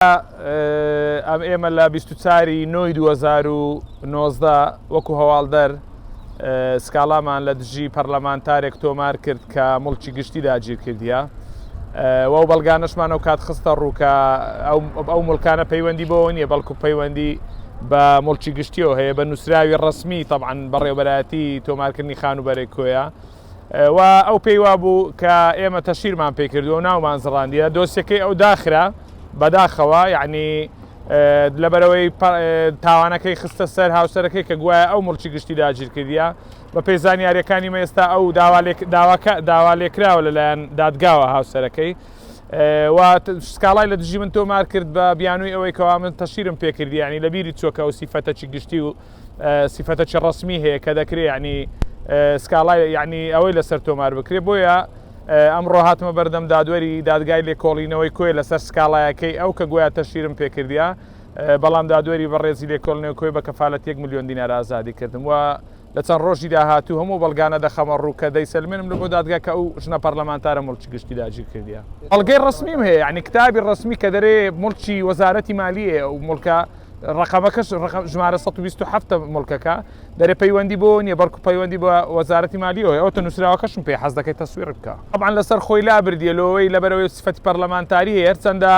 ئەم ئێمە لە 24 نۆی 2019 وەکو هەواڵدەر سکاڵامان لە دژی پەرلەمانتارێک تۆمار کرد کە مڵکی گشتی داگیر کردیە وەو بەڵگانەشمان ئەو کات خستە ڕووکە ئەو مڵکانە پەیوەندی بۆەوە نییە بەڵکو پەیوەندی بە مڵکی گشتیەوە هەیە بە نووسراوی ڕسمی تەبعاً بەڕێوەبەرایەتی تۆمارکردنی خانوبەرێک کۆیە و ئەو پێی وا بوو کە ئێمە تەشیرمان پێ کردو و ناومان زڕاندیە دۆسیەکەی ئەو داخرا بەداخەوە یعنی لەبەرەوەی تاوانەکەی خستە سەر هاوسەرەکەی کە گوایە ئەو مڵکی گشتی داگیر کردیە بە پێی زانیاریەکانی مە ئێستا ئەو داوا لێکراوە لەلایەن دادگاوە هاوسەرەکەی و سکاڵای لە دژی من تۆمار کرد بە بیانووی ئەوەی کەوا من تەشیرم پێکردی ینی لە بیری چۆکە و سیفەتەکی گشتی و سیفەتەکی ڕسمی هەیە کە دەکرێت ینی سکاڵای یعنی ئەوەی لەسەر تۆمار بکرێت بۆیە ئەمڕۆ هاتمە بەردەم دادوەری دادگای لێکۆڵینەوەی کۆی لەسەر سکاڵایەکەی ئەو کە گویا تەشیرم پێکردیە بەڵام دادوەری بەڕێزی لێکۆڵینەوەی کۆی بە کەفالەت 1 ملیۆن دینار ئازادی کردم و لە چەند ڕۆژی داهاتوو هەموو بەڵگانە دەخەمە ڕوو کە دەیسەلمێنم لە بۆ دادگا کە ئەو ژنە پەرلەمانتارە مڵکی گشتی داگیر کردیە. بەڵگەی ڕسمیم هەیە یعنی کتابی ڕسمی کە دەرێ مڵکی وەزارەتی مالیە و مڵکە ڕقەمەکەش ژمارە 127 مڵکەکە دەرێ پەیوەندی بۆ نییە بەڵکو پەیوەندی بە وەزارەتی مالیەوە ئەوە نووسراوەکەشم پێ حەز دەکەی تەسویر بکە. طبعاً لەسەر خۆی لابردیە لەوەی لەبەرەوەی سفەتی پەرلەمانتاری هەیە هەرچەندە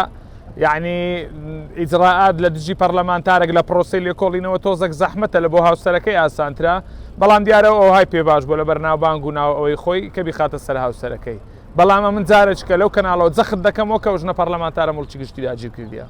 یعنی ئیجراعات لە دژی پەرلەمانتارێک لە پرۆسەی لێکۆڵینەوە تۆزێک زەحمەتە لە بۆ هاوسەرەکەی ئاسانترە بەڵام دیارەوە ئەو های پێ باش بۆ لە بەرناوبانگ و ناو ئەوەی خۆی کە بیخاتە سەر هاوسەرەکەی بەڵام من جارێککە لەو کەناڵەوە جەخت دەکەمەوە کە ژنە پەرلەمانتارە مڵکی گشتی داگیر کردیە.